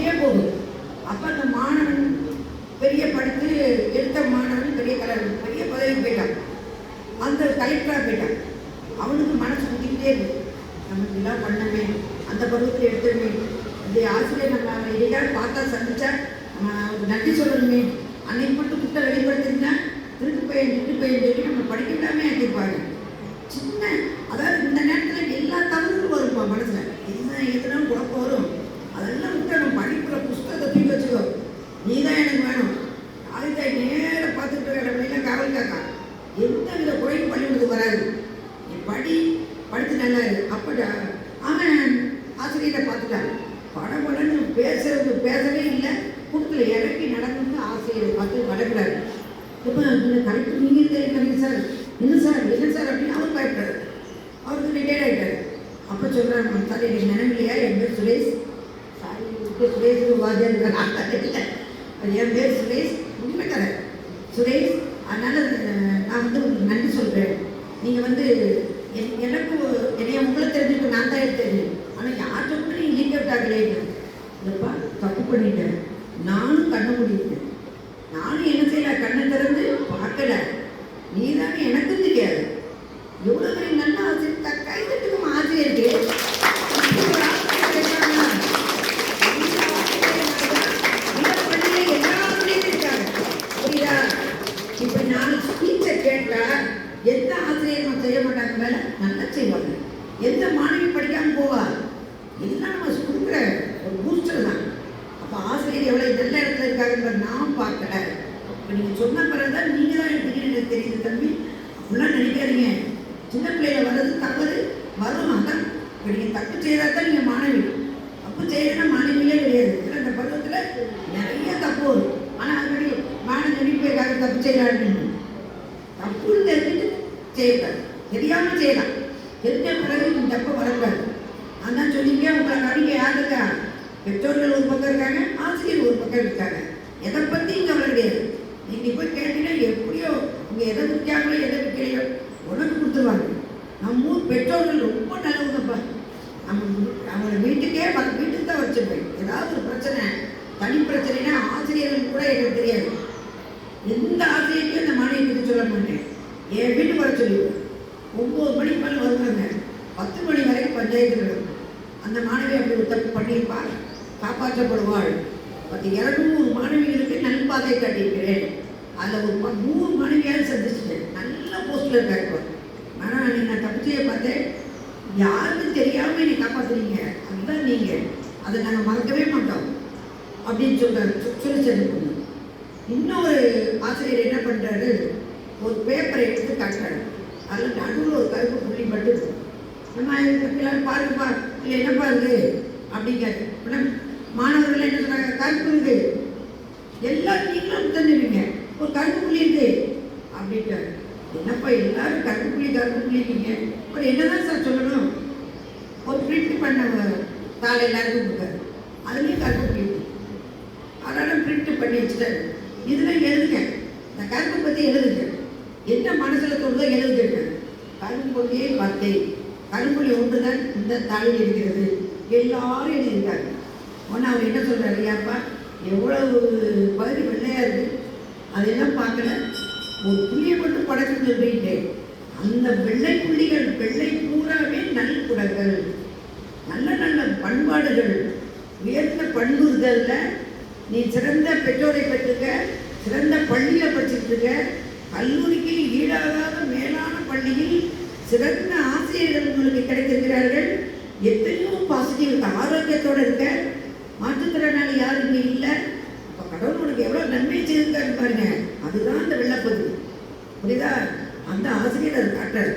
அப்படியே போகுது. அப்போ அந்த மாணவன் பெரிய படித்து எடுத்த மாணவன் பெரிய பதவி போயிட்டான், அந்த கலெக்டராக போயிட்டான். அவனுக்கு மனசு குத்திக்கிட்டே இருக்கு, நமக்கு எல்லாம் பண்ணவே அந்த பருவத்தில் எடுத்துருமே, இந்த ஆசிரியர் நம்ம இடையாக பார்த்தா சந்திச்சா நம்ம நன்றி சொல்லணுமே, அன்னைக்கு மட்டும் குட்டை வெளிப்படுத்திருந்தா திருட்டு பையன் சொல்லி நம்ம படிக்க விடாமே ஆக்கியிருப்பாங்க. சின்ன அதாவது இந்த நேரத்தில் எல்லா தவறுகளும் வரும்ப்பா மனசில், என்ன எதுனாலும் குழப்பம் வரும். அதெல்லாம் விட்டு நம்ம படிக்கிற புஸ்தகத்தை தூக்கி வச்சுக்கோ, நீ தான் எனக்கு வேணும். நாளைக்கு நேர பார்த்துட்டு இடமெல்லாம் காவல் காக்கா, எந்த வித குறையும் பள்ளிகளுக்கு வராது. நீ படித்து நல்லா இருக்கு. அப்போ அவன் ஆசிரியரை பார்த்துட்டான், படபடன்னு பேசவே இல்லை, கூட்டத்தில் இறக்கி நடந்து ஆசிரியரை பார்த்து வளர்க்குறாரு. இப்போ கரெக்டு நீங்கள் தெரியுங்க சார், என்ன சார் அப்படின்னு அவர் பயப்படுறாரு. அவருக்கு ரிட்டையர்ட் ஆகிட்டார். அப்போ சொல்கிறாங்க, சார் எனக்கு நினைவில்லையா, என் பேர் சுரேஷ். சாரி சுரேஷ் வாஜர் இல்லை, என் பேர் சுரேஷ், உண்மை கதை சுரேஷ். அதனால் நான் உங்களுக்கு நன்றி சொல்கிறேன். நீங்கள் எனக்கு என்னைய உங்களை தெரிஞ்சுட்டு நான் தான் தெரியும், ஆனால் யார்கிட்ட கூட நீங்கள் லீக் அவுட் ஆகலே இல்லைப்பா, தப்பு பண்ணிட்டேன். நானும் கண்ண முடியிருக்கேன், நானும் என்ன செய்யல, கண்ணை திறந்து பார்க்கல, நீ தானே எனக்கும் தெரியாது. எவ்வளோ பெரிய நல்ல ஆசிரியர், கைதட்டுக்கும் ஆசிரியருக்கு புரியுதா? இப்படி நாலு ஸ்பீச்சை கேட்டால் எந்த ஆசிரியர் நம்ம செய்ய மாட்டாங்க, வேலை நல்லா செய்வாங்க. எந்த மாணவி படிக்காமல் போவா, எல்லாம் நம்ம கொடுக்குற ஒரு பூஸ்டர் தான். அப்போ ஆசிரியர் எவ்வளோ நல்ல இடத்துல இருக்காங்கன்ற நான் பார்க்கல. இப்போ நீங்கள் சொன்ன பிறகுதான் நீங்கள் தான் எடுத்துக்கிட்டு எனக்கு தெரியுது தம்பி, அப்படிலாம் நினைக்காதீங்க. சின்ன பிள்ளையில வர்றது தவறு வரும், அதான் இப்போ நீங்கள் தப்பு செய்கிறதா தான் நீங்கள் மாணவி, தப்பு செய்யறதுன்னா மாணவியிலே கிடையாது. ஏன்னா அந்த பருவத்தில் நிறைய தப்பு வரும். ஆனால் அதுபடி மாணவன் நடிப்பதற்காக தப்பு செய்யலான்னு தப்புன்னு தெரிஞ்சுட்டு செய்யக்கூடாது, தெரியாமல் செய்யலாம். தெரிஞ்ச பிறகு இந்த தப்பு வரக்கூடாது. அதான் சொன்னீங்க, உங்களை நடிக்க யார் இருக்கா, பெற்றோர்கள் ஒரு பக்கம் இருக்காங்க, ஆசிரியர் ஒரு பக்கம் இருக்காங்க. எதை பற்றி இங்கே வர கிடையாது. நீங்கள் போய் கேட்டீங்கன்னா எப்படியோ இங்கே எதை விற்காங்களோ எதை விற்கலையோ உனக்கு கொடுத்துருவாங்க. நம்ம ஊர் பெற்றோர்கள் ரொம்ப நல்லவங்கப்பா. அவங்கள வீட்டுக்கு தான் வச்சுருப்பேன். ஏதாவது ஒரு பிரச்சனை, தனி பிரச்சனைனா ஆசிரியர்கள் கூட எனக்கு தெரியாது. எந்த ஆசிரியருக்கும் இந்த மாணவியை பற்றி சொல்ல மாட்டேன். என் வீட்டுக்கு வர சொல்லிடுவேன். 9 மணிக்கு மேலே வருவாங்க, 10 மணி வரைக்கும் பஞ்சாயத்து நடக்கும். அந்த மாணவி அப்படி ஒரு தப்பு பண்ணியிருப்பாள், காப்பாற்றப்படுவாள். 200 மாணவிகளுக்கு நல்பாதை காட்டியிருக்கிறேன். அதில் ஒரு 100 மாணவியாவது சந்திச்சுட்டேன், நல்ல போஸ்டில் இருக்காங்க. ஆனால் அன்றைக்கி நான் தப்பு செய்ய பார்த்தேன், யாருக்கும் தெரியாமல் என்னை காப்பாற்றுறீங்க, அதுதான் நீங்கள், அதை நாங்கள் மறக்கவே மாட்டோம் அப்படின்னு சொல்லி பொண்ணு. இன்னொரு ஆசிரியர் என்ன பண்ணுறாரு, ஒரு பேப்பரை எடுத்து காட்டுறாரு, அதில் நடுவில் ஒரு கருப்பு புள்ளி மட்டும் இருக்கும். நம்ம எல்லாரும் பாருங்கப்பா, இல்லை என்னப்பா இருக்கு அப்படிங்காரு. மாணவர்கள் என்ன சொல்கிறாங்க, கருப்பு இருக்கு, எல்லாரும் நீங்களும் தந்துடுவீங்க, ஒரு கருப்பு புள்ளி இருக்கு அப்படின்ட்டாரு. என்னப்பா எல்லாரும் கருப்பு புள்ளிங்க, ஒரு என்னதான் சார் சொல்லணும். ஒரு பிரிண்ட் பண்ண தாளை எல்லாருக்கும் கொடுக்காரு, அதுலேயும் கருப்பு புள்ளி, அதெல்லாம் பிரிண்ட் பண்ணி வச்சுட்டாரு. இதில் எழுதுங்க, இந்த கருப்பை பற்றி எழுதுங்க, என்ன மனசில் தோணுதோ எழுதுங்க. கரும்புள்ளியை பார்த்தேன், கரும்புள்ளி ஒன்று தான் இந்த தாளில் இருக்கிறது, எல்லாரும் எழுதியிருக்காங்க. ஒன்று அவர் என்ன சொல்கிறார், ஐயாப்பா எவ்வளவு பகுதி வெள்ளையாக இருக்குது, அதெல்லாம் பார்க்கல, ஒரு புள்ளியை மட்டும் படக்குன்னு சொல்லிட்டு, அந்த வெள்ளை புள்ளிகள் வெள்ளை பூராவே நல்குணங்கள், நல்ல நல்ல பண்பாடுகள், உயர்ந்த பண்புகளில் நீ சிறந்த பெற்றோரை பெற்றுக்க, சிறந்த பள்ளியில் படிச்சுட்டுருக்க, கல்லூரிக்கு ஈடாகாத மேலான பள்ளியில் சிறந்த ஆசிரியர்கள் உங்களுக்கு கிடைத்திருக்கிறார்கள். எத்தனையோ பாசிட்டிவ் ஆரோக்கியத்தோடு இருக்க, மாற்றுத்திறனாளி யாரும் இங்கே இல்லை. அப்போ கடவுள் உனக்கு எவ்வளோ நன்மை செய்திருக்காரு பாருங்க, அதுதான் அந்த வெள்ளப்பகுதி. புரியுதா? அந்த ஆசிரியர் அதை காட்டுறாரு.